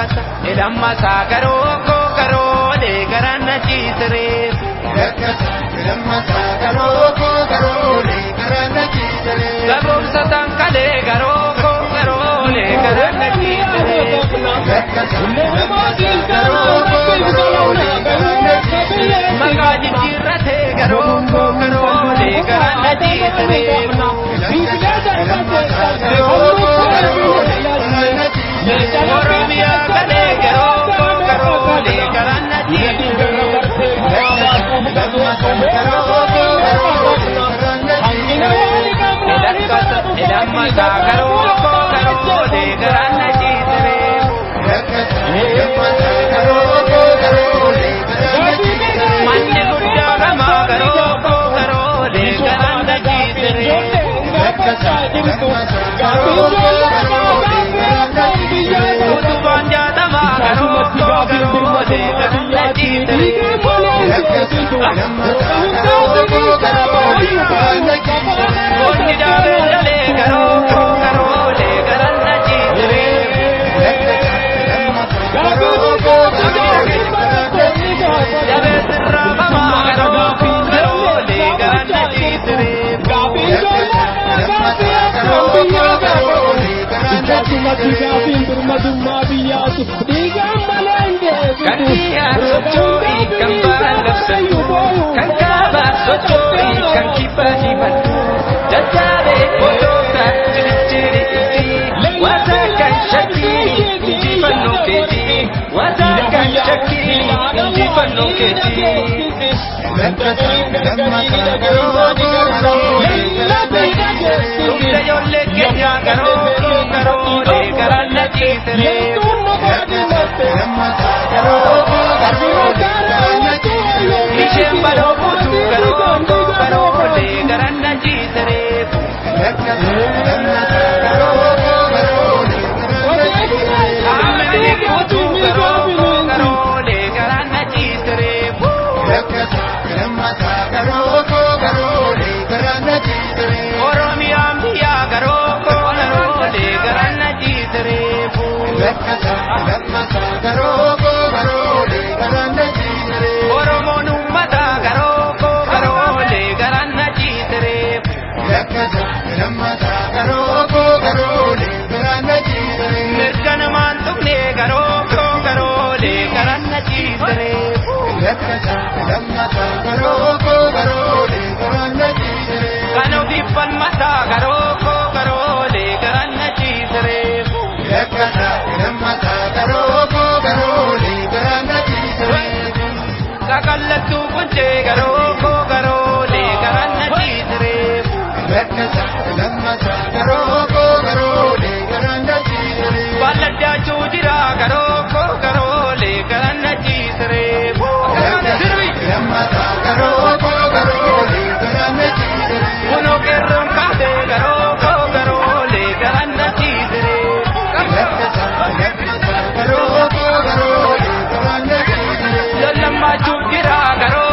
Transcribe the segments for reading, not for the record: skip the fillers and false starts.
Elamma sagaro karo le garanna chisre. Elamma sagaro karo le garanna chisre. Sabur satang kale garo le garanna chisre. Elamma sagaro le garanna chisre. Magaji chirate garo le garanna chisre. Oromia kale garo le garanna chisre. Elamma sagaro le garanna chisre. Manne gudda rama garo le garanna chisre. Utubanja dama garo le garanna chisre. Onni dale garo le garanna chisre. Jabe sirra mama garo le garanna chisre. Kantiya sochoi kambal lapsayu, kankaba sochoi kankipaji man. Jajare potota chiri iti, wazakan shakiri inji panu keji, wazakan shakiri inji panu keji. Tumde yolle kenya garo le garanna chisre. Ishembalo putu garo le garanna chisre. Amene putu garo le garanna chisre. Oromia mia garo le garanna chisre. Oromo nummata garo le garanna chisre. Mirgana mantukne garo le garanna chisre. Kano dippan mata garo le garanna chisre. Kakallatu kunche garo le garanna chisre. Balladda chujira garo le garanna chisre. Uno che rompate garo le garanna chisre. Lamma chujira garo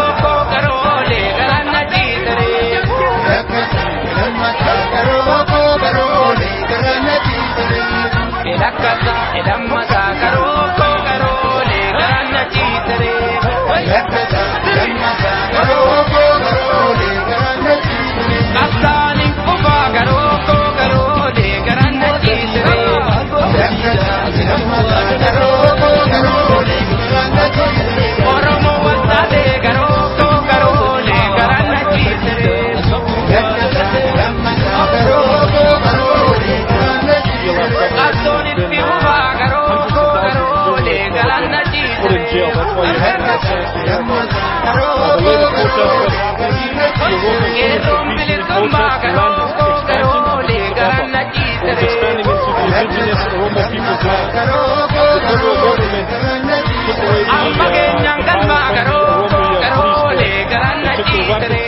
le garanna chisre. Elakasa elamma sagaro le garanna chisre. Kasani kuba garo le garanna chisre. Oromo wasade garo le garanna chisre. Kasoni piuba garo le garanna chisre. Che rompe il tomba garo le garanna chisre. Amma che nyangan ma garo le garanna chisre.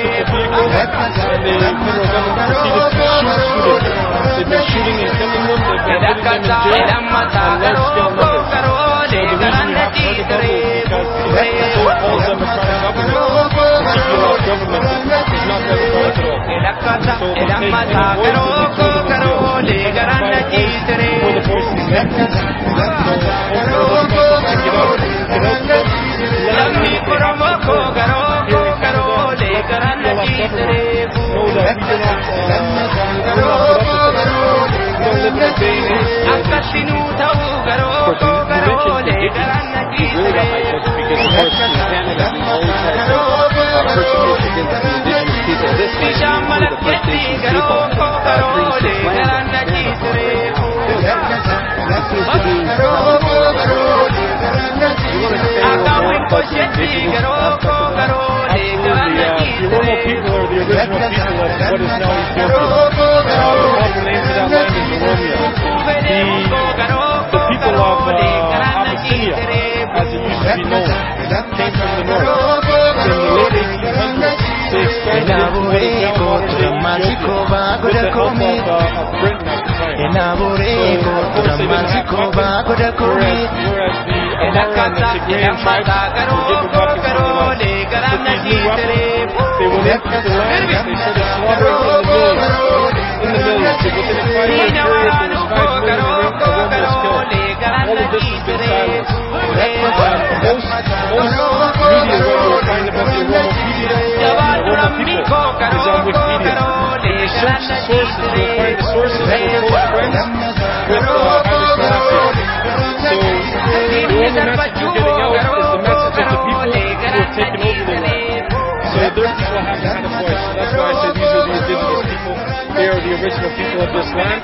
Elamma sagaro le garanna chisre. Elamma sagaro le garanna chisre. north. In the late 1800s, they expanded into what is now modern-day Ethiopia with the help of Britain at the time. So, of course, they didn't have weapons, whereas the Amhara and the Tigrayan tribes were given weapons from the west. With these new weapons, they went into the land, they started slaughtering in the millions. Within a 5-year period, there was 5 million Oromos killed. All of this has been silenced. Most media, what you'll find about the Oromo people, is on Wikipedia. When you search the sources, you'll find the sources were close friends with Haile Selassie. So the only message you're getting out is the message of the people who have taken over the land. So their people haven't had a voice. That's why I say these are the indigenous people. They are the original people of this land.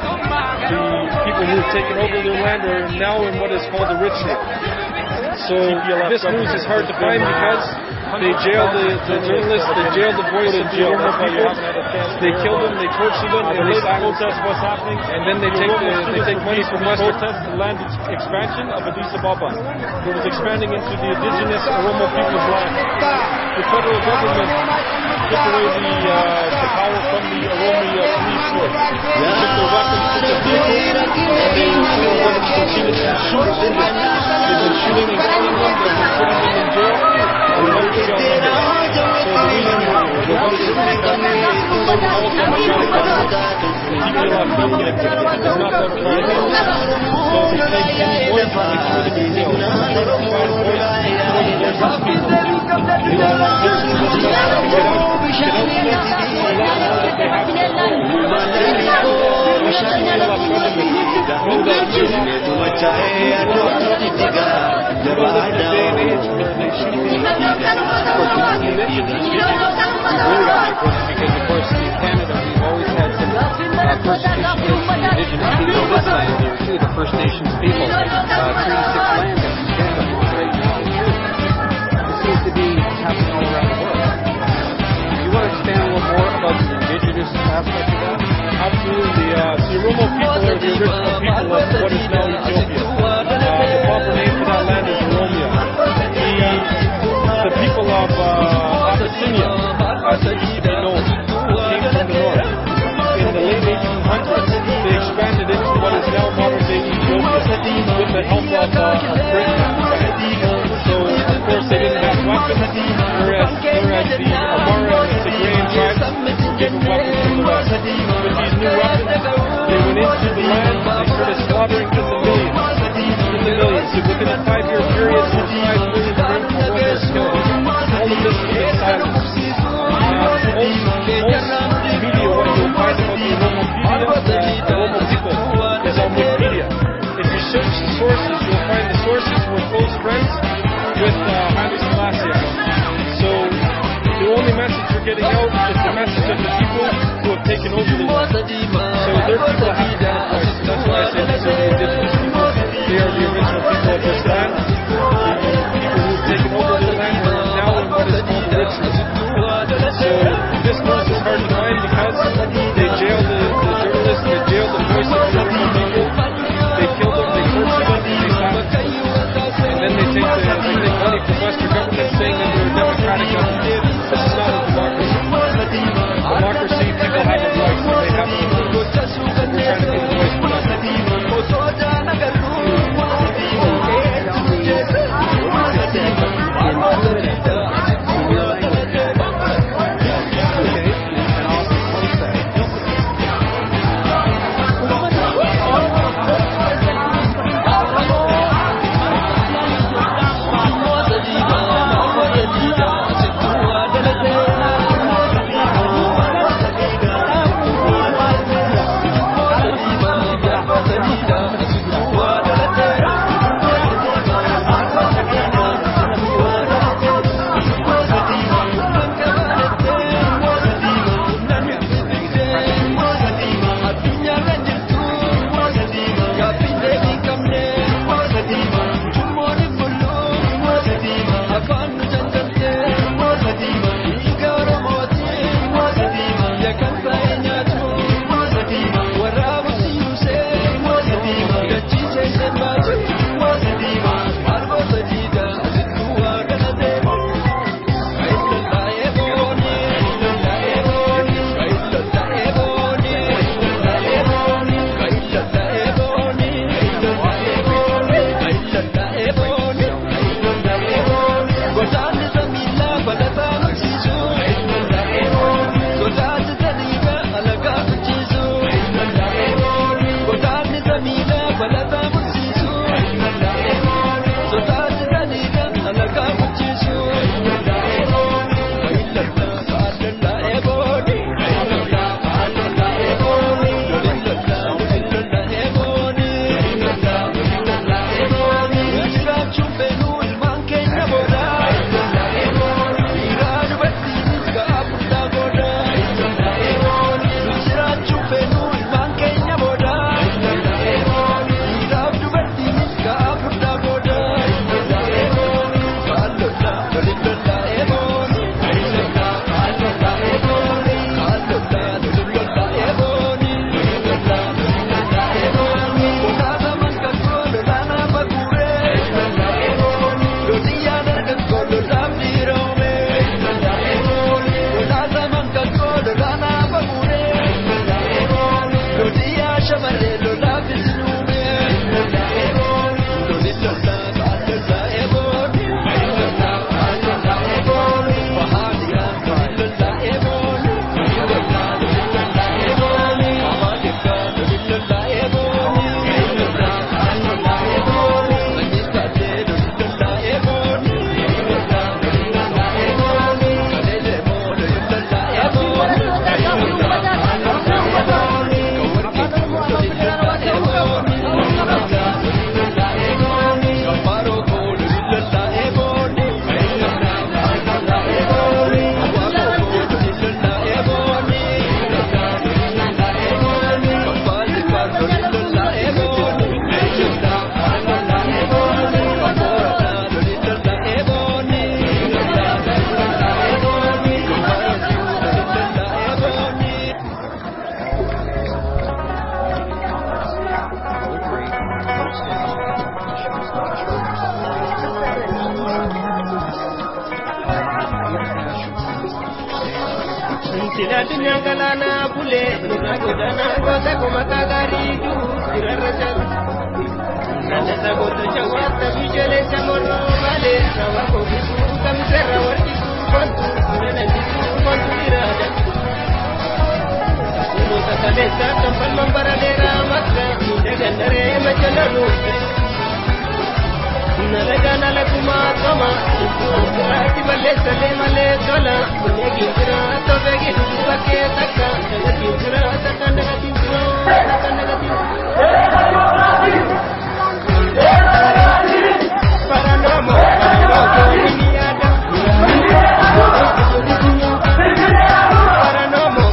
The people who have taken over their land are now in what is called the Richney. So this news is hard to find because they jailed the journalists, they jailed the voice of the Oromo people, they killed them, they tortured them, and they protest what's happening, and then they take money from Western. Protest the land expansion of Addis Ababa. It was expanding into the indigenous Oromo people's land. The federal government took away the power from the Oromo police force. They took their weapons, took their vehicles, and they told them to continue to shoot Indians. They've been shooting and killing them, they've been putting them in jail, and let the jail numbers. So the reason we're going to take that is so all democratic government, the TPLF government is not democratic government. So they take any voice, they throw them in jail. They don't provide a voice for the indigenous people. They don't want their message to get out to them, to let them know that they have control. The TPLF government know that you're not because of course in Canada we've always had some persecution against the indigenous people of this land. There are two of the First Nations people, Treaty 6 land in Canada right now. It seems to be happening all around the world. Do you want to expand a little more about the indigenous aspect of that? Absolutely. The Oromo people are the original people of what is now Ethiopia. The proper name for that land is Oromia. The people of Abyssinia, as they used to be known, came from the north. In the late 1800s, they expanded into what is now modern-day Ethiopia with the help of Britain at the time. So, of course, they didn't have weapons, whereas the Amhara and the Tigrayan tribes were given weapons from the west. With these new weapons, they went into the land, they started slaughtering in the millions. So within a 5-year period, 5 million Oromos killed. All of this has been silenced. Most media, what you'll find about the Oromo people is on Wikipedia. If you search the sources, you'll find the sources were close friends with Haile Selassie. So the only message you're getting out is the message of the people who have taken over the land. So their people have to have a voice. That's why I say these are the indigenous people. They are the original people of this land. The people who have taken over the land are now in what is called the Richney. So this news is hard to find because they jailed the journalists, they jailed the voice of the Oromo people, they killed them, they tortured them, they silenced them. And then they take money from Western government saying that they're a democratic government. This is not a democracy. Democracy, people have a voice, and they have a voice. And we're trying to Sila dunia galana bule, nuna godana gosa kumaka gari du dirarajal. Nana sagoto chawata bijale chamorro vale, rawa kogisu kamsera warkisu bantu, nana jisu bantu dirajal. Uno takalesa tampal mambaradera makra, jagandare macanaru. Nalagana laguma toma, ati male sale male tola, punya kira to bagi pakai taka, naga kira taka naga kira Paranomo ini ada. Paranomo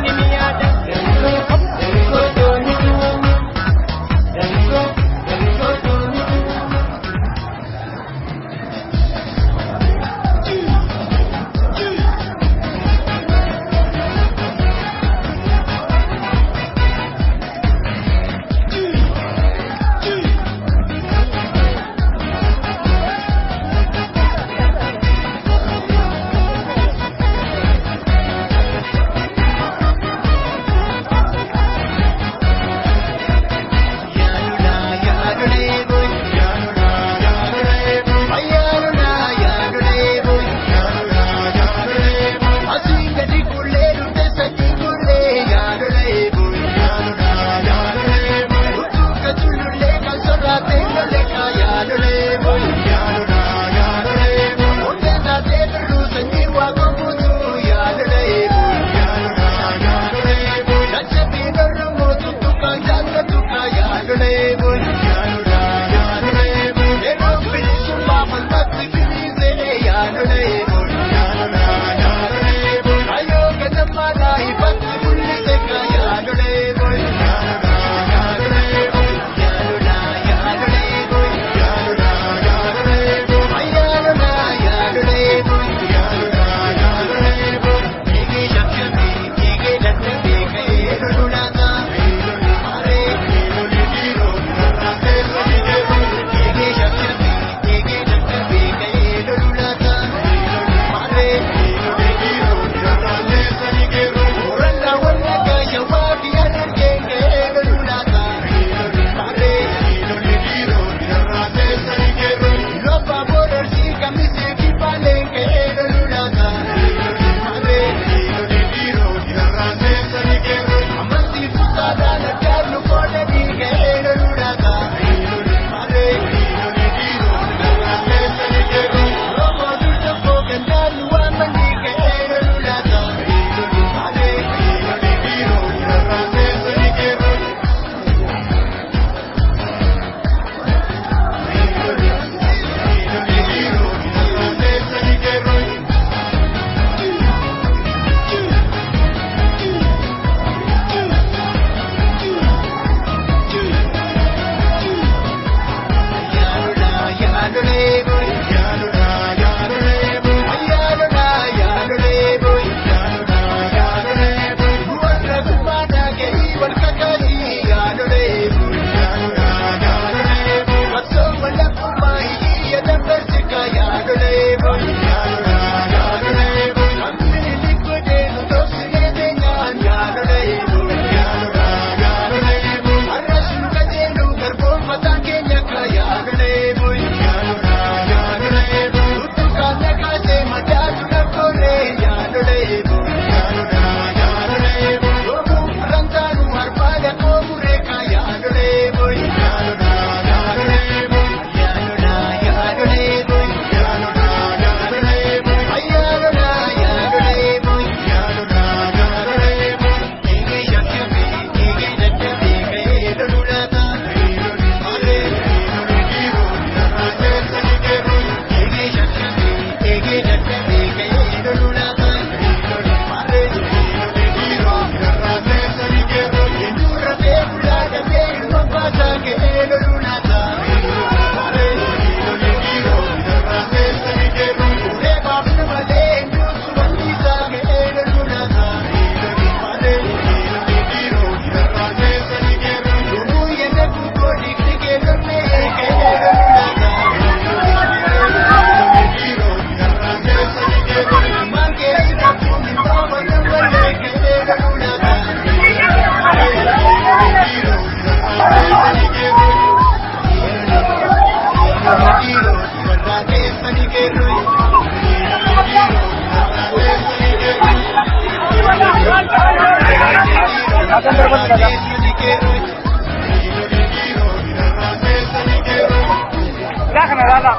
ini ada.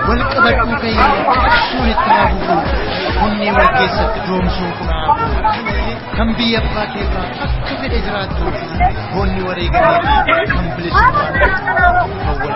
Walqabadhuu ka'ee suuritti naa bu'u humni wal keessatti doomsuun kun kan biyya abbaa keerraa akka fedhe jiraattu boonni wareegamee kan bilisummaa kan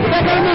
Udah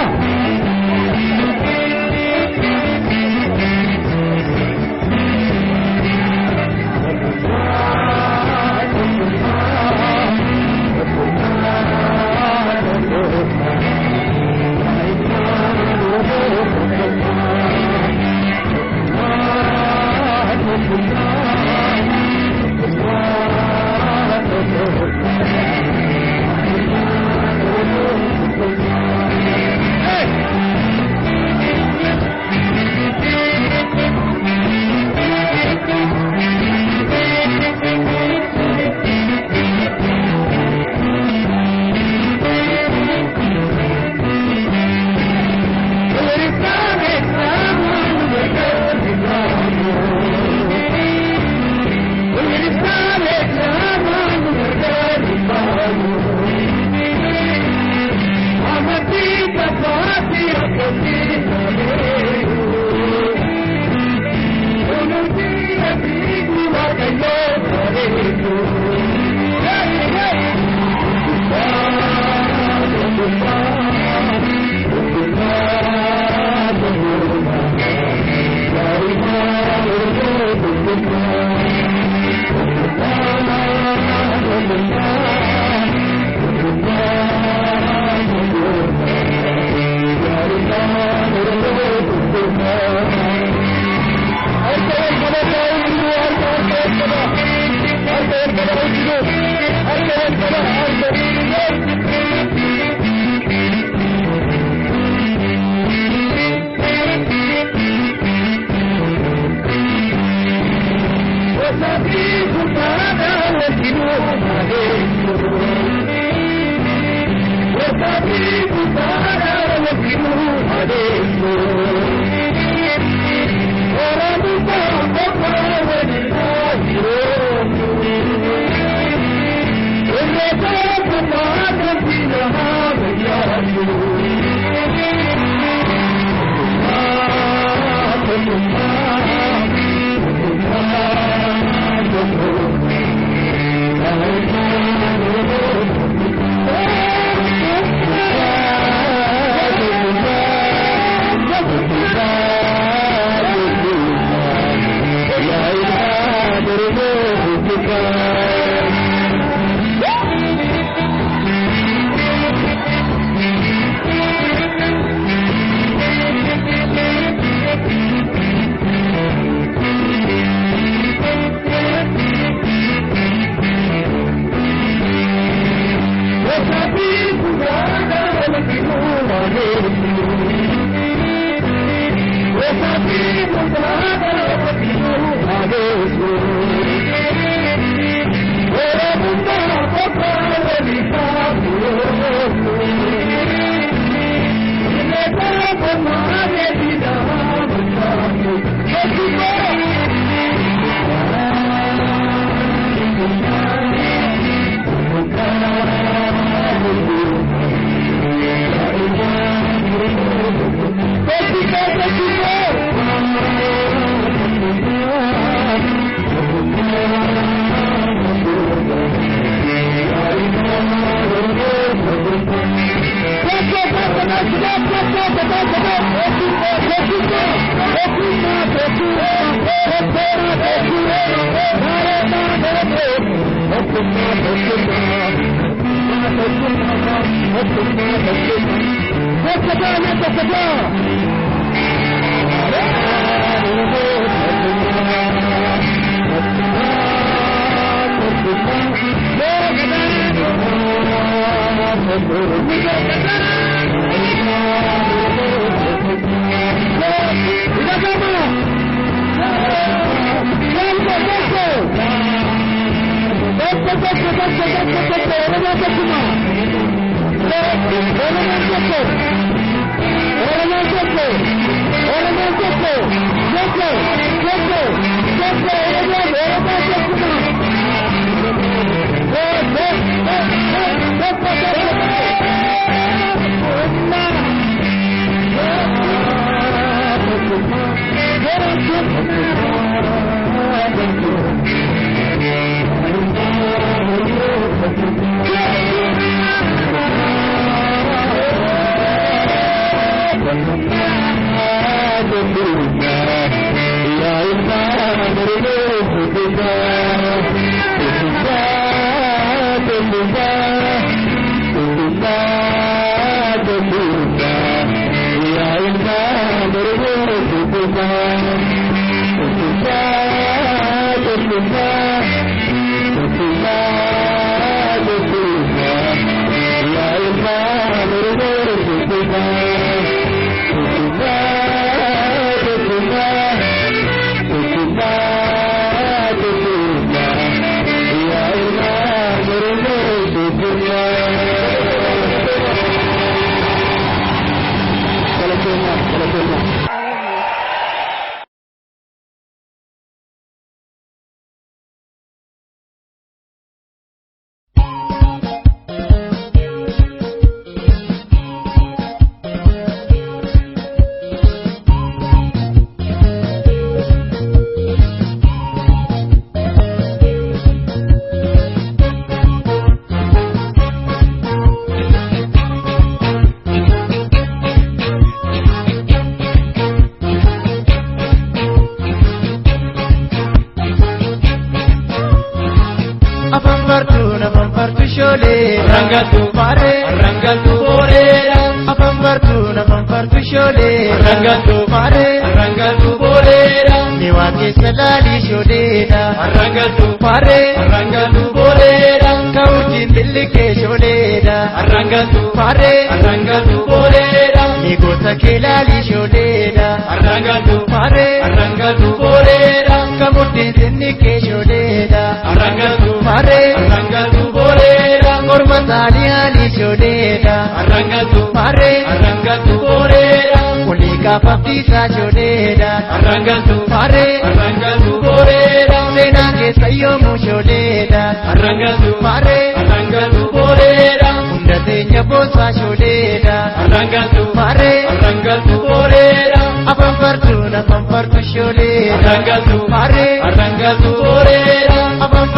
arrangaltu boreera Afaan bartuu sholee arrangaltu Maaree arrangaltu boreera ni waan keessa laalii sholeedha arrangaltu Maaree arrangaltu boreera Ka'uutiin billikee sholeedha arrangaltu Maaree arrangaltu boreera ni goota kee laalii sholeedha arrangaltu Maaree arrangaltu boreera Kamuutiin sinni kee sholeedha arrangaltu Maaree arrangaltu boreera Morma saalii haalii sholeedha arrangaltu Maaree arrangaltu boreera Olii kaafamtiisaa sholeedha arrangaltu Maaree arrangaltu boreera seenaa keessa yoomuu sholeedha arrangaltu Maaree arrangaltu boreera hunda teenya boosaa sholeedha arrangaltu Maaree arrangaltu boreera afaan fartuu sholeedha arrangaltu Maaree arrangaltu boreera afaan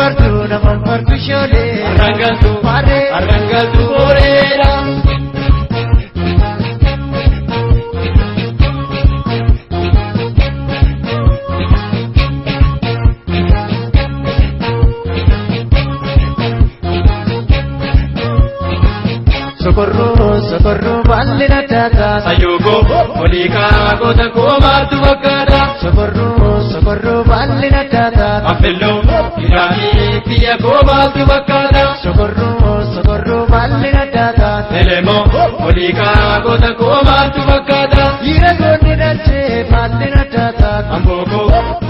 fartuu sholeedha arrangaltu Maaree arrangaltu boreera sokorroo baalli na taataa Sayoko olika kota koma tu bakada sokorroo baalli na taataa Afelo irani pia koma tu bakada sokorroo baalli na taataa Elemo olika kota koma tu bakada dhiira goonni dhalchee baalli na taataa Amboko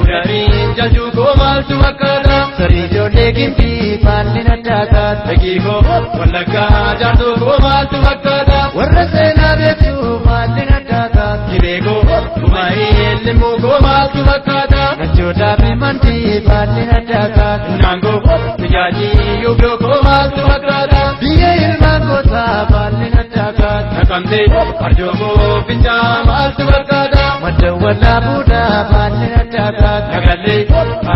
udari jaju koma tu bakada sarii ijoollee gimbii baalli na taataa Ekiko wallaka jatu koma tu bakada warra seenaa beektu baalli na taataa Kireko kumai limu koma tu bakada nachoota fi mantii baalli na taataa Nango tijaji yubyo koma tu bakada biyya ilmaan gootaa baalli na taataa Nakamte arjogo pinja mal tu bakada madda wallaabuudha baalli na taataa Nagalle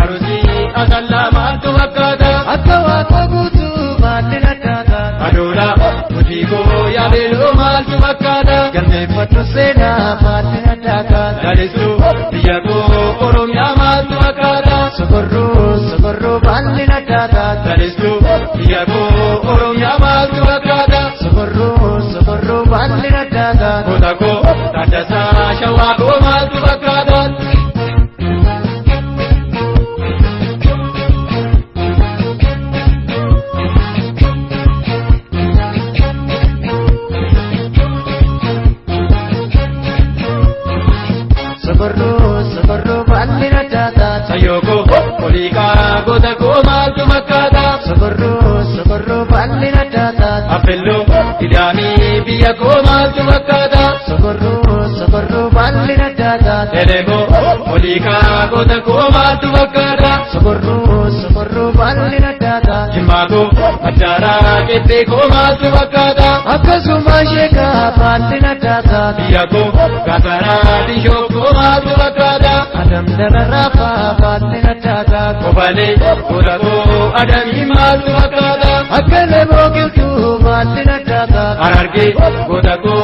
arusi asalla mal tu bakada akka waaqa guutuu baalli na taataa Adola mutiko ya belo mal tu bakada galmeeffadhu seenaa baalli na taataa Dalisu biyako oromia mal tu bakada sokorroo baalli na taataa Dalisu biyako oromia mal tu bakada sokorroo baalli na taataa Kotako tadasa shawako mal tu bakada sokorroo baalli na taataa Sayoko olika kotako mal tu bakada sokorroo baalli na taataa Afelo idami biyako mal tu bakada sokorroo baalli na taataa Elemo olika kotako mal tu bakada sokorroo baalli na taataa Jimako achara kete koma tu bakada akkasuma sheekaa baalli na taataa Biyako kasara disho koma tu bakada adam dararraafaa baalli na taataa Kobale kotako adami mal tu bakada akka lemoo giltuu baalli na taataa Ararge kotako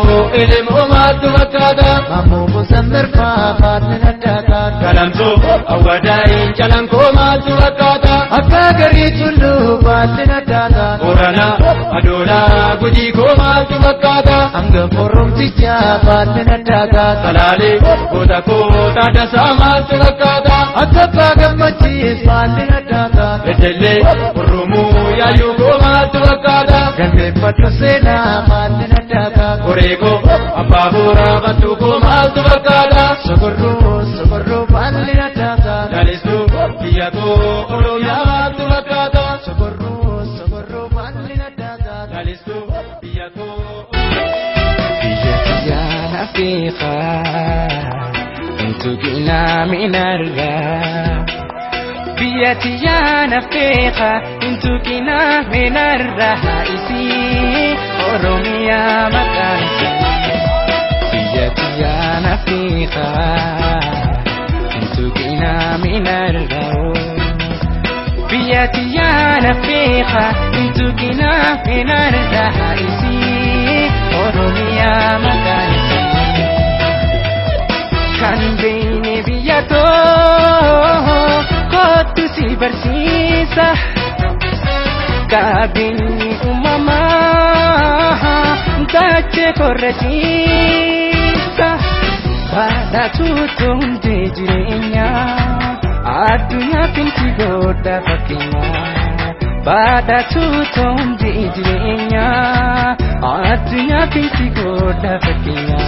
elemo mal tu bakada ammoo musammirfaa baalli na taataa Kalamso awadai chalanko mal tu bakada akka garii tulluu baalli na taataa Orana adola guji koma tu bakada hanga foromtichaa baalli na taataa Salale kotako tadasa mal tu bakada akka abbaa gammachiis baalli na taataa Edelle Oromo ya yugo matu bakada galmeeffadhu seenaa baalli na taataa Koreko ababura batuko matu bakada sokorroo baalli na taataa Dalisu biyako Oromiya matu bakada sokorroo baalli na taataa Dalisu biyako Biyya Afrika untuk ina minarga Biyya Afrika untuk ina minarga isi Oromia makansi Biyya Afrika untuk ina minarga Biyya Afrika untuk ina minarga isi Oromia makansi kan beene biyya kootu si barsiisa qabeenyi uumamaa Kache korrachisa badatu tumde jirenya adunya pinti goda fakkinya badatu tumde jirenya adunya pinti goda fakkinya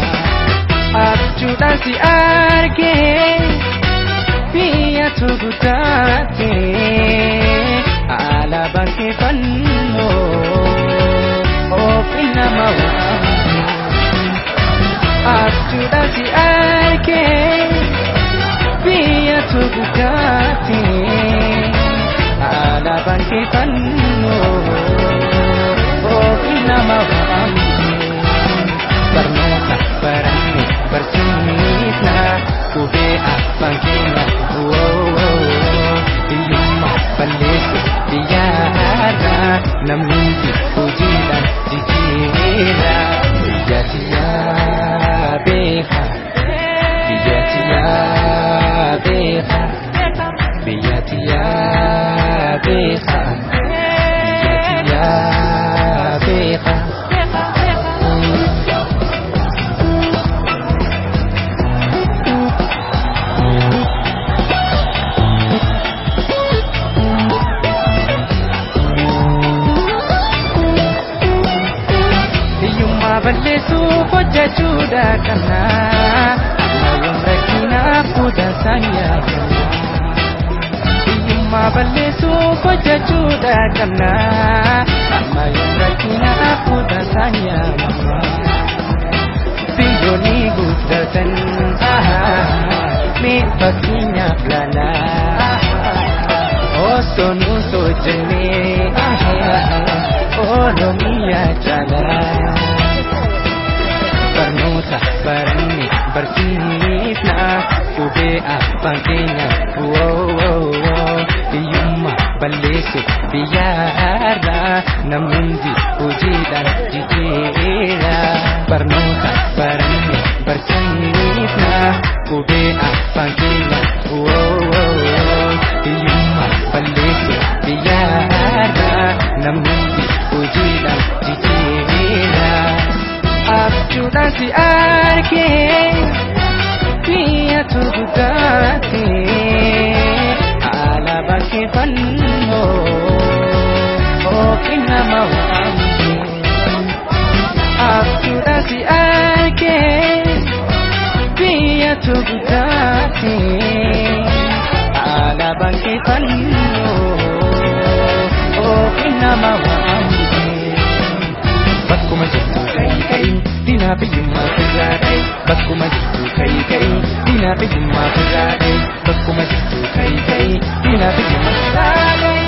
ajuda si arge biya tugutate ala banke fanno Opina mawamu Ajuda si arke Biya tugukati Ala bangke tanno Opina mawamu Barnota barani bersinita Kube bangkina Iyuma balisu biyara Namindi pujilan dikira Biyatia beha Biyatia beha Biyatia beha Biyatia beha Juda kana Mayung rekina kuda saya kana Ima balesu koja juda kana Mayung rekina kuda saya kana Siyoni gudatan Me pakinya plana Oh sonu sojene Oh romia jala Barnota barani bersihna Kube bangkina Iyuma balesu biyara Namundi pujilan jikira Barnota barani bersihna Kube bangkina Iyuma balesu biyara Namundi pujilan jikira Ajuda si arke Biya tugukate Ala bangke fanno Opina mawamu Ajuda si arke Biya tugukate Ala bangke fanno Opina mawamu Bakuma jitu kai Dina biyumma kuzadai Bakuma jitu kai Dina biyumma kuzadai Bakuma jitu kai Dina biyumma kuzadai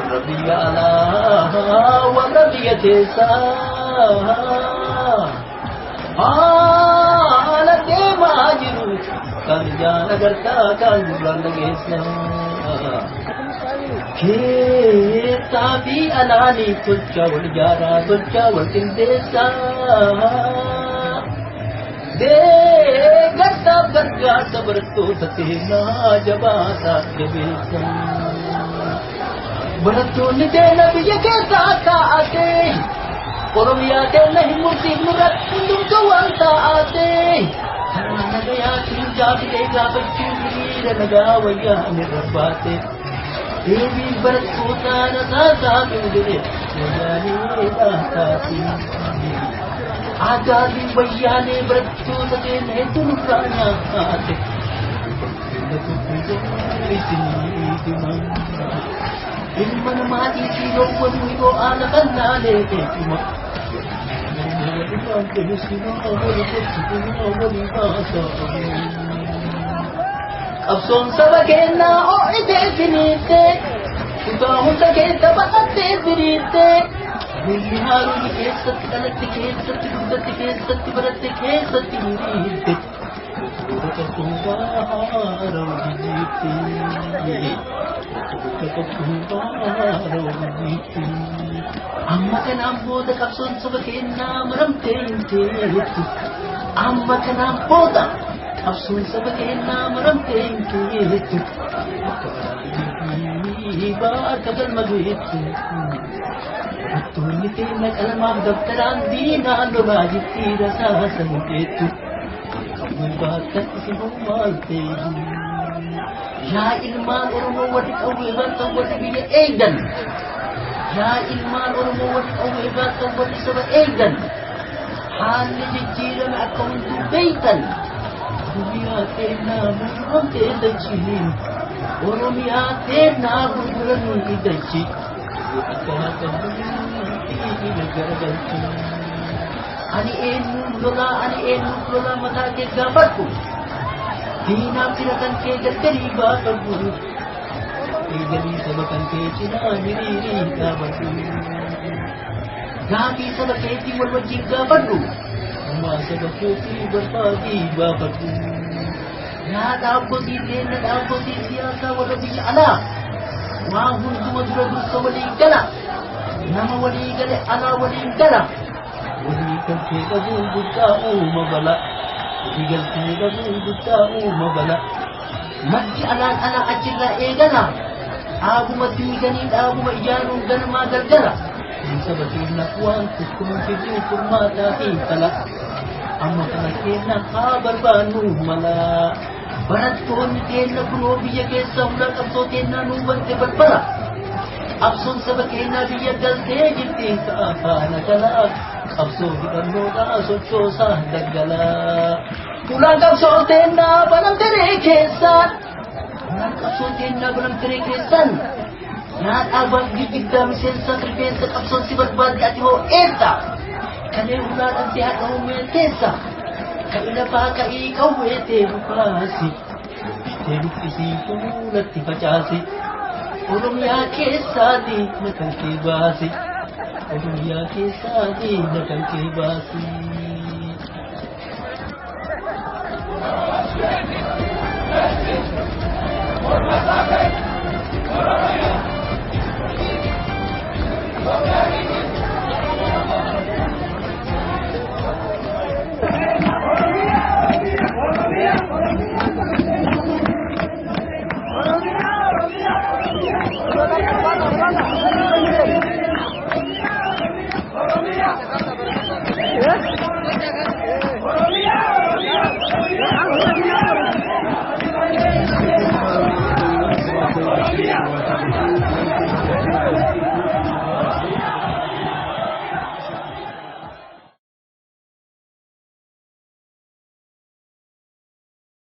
warra biyya alaa warra biyya keessaa haala deemaa jiru kan ijaan agartaa kan gurraan dhageessaa keessaa fi alaanii tolcha wal ijaaraa tolcha wal qindeessaa deeggarsaaf gargaarsa barattoota seenaa jabaataa jabeessaa barattoonni teena biyya keessaa kaa'atee Oromiyaa teena hin mursiifnu irratti hundumtuu waan taa'atee karaa nagayaatiin jaabilee gaafachuun hiriira nagaa wayyaanee rabbaate deebii barattootaa nasaasaa qindilee wayyaanee dhaataatii aadaatiin wayyaanee barattoota teena hedduu nurraa nyaataate ilma namaatii fi loowwan yoo aana kannaalee eekuma qabsoon saba keenyaa ho'itee finiittee kutaa hunda keessa baqattee firiittee biyyi haaromii keessatti dhalatte keessatti guddatti keessatti baratte keessatti hiriirte amma kanaan booda qabsoon saba keenyaa maramtee hin teetu amma kanaan booda qabsoon saba keenyaa maramtee hin teetu bakka galma geettu hattoonni teenya qalamaaf dabtaraan diinaan lolaa jirti rasaasa hin geettu bakka isin hommaaltee yaa ilmaan Oromoo warri qawwee baatan warri biyya eegdan yaa ilmaan Oromoo warri qawwee baatan warri saba eegdan haalli jijjiirame akka hunduu beeytan Oromiyaa teennaa gurguramtee dachiin Oromiyaa teennaa gurguramuu dachi akkaataa garagalchi ani eenyuun lolaa mataa kee gaafadhu diinaaf jira kan kee gargarii baafadhu eegalii saba kan kee cinaa hiriirii gaafadhu gaafii saba keetii wal wajjin gaafadhu ammaa saba keetii barbaadii baafadhu yaa dhaabbotii teenna dhaabbotii siyaasaa warra biyya alaa waa hunduma dura dursa walii gala nama walii gale alaa waliin gala walii galtee dhabuun guddaa uuma bala walii galtee dhabuun guddaa uuma bala maddi alaan alaa achirraa eegala dhaabuma diiganii dhaabuma ijaaruun ganamaa galgala saba keenyaaf waan tokkuma fiduu furmaataa fi tala amma kana keenya haa barbaannu mala barattoonni keenya kunoo biyya keessa hunda qabsoo keenyaa nuu bante balbala qabsoon saba keenyaa biyya galtee jirti faana galaa qabsoo hidhannoodhaa sochoosaa daggalaa ulaan qabsoo keenyaa banamteree keessaan ulaan qabsoo keenyaa banamteree keessan yaa dhaabaan giddaa miseensa rifeensa qabsoon si barbaadde ati hoo eessa kalee ulaadhaan si haqa uumee keessa kan lafaa ka'ii qawwee teeru kaasi teeruffisii fuulatti facaase Oromiyaa keessaatii na kan kee baase Oromiyaa keessaatii na kan kee baase Oromiyaa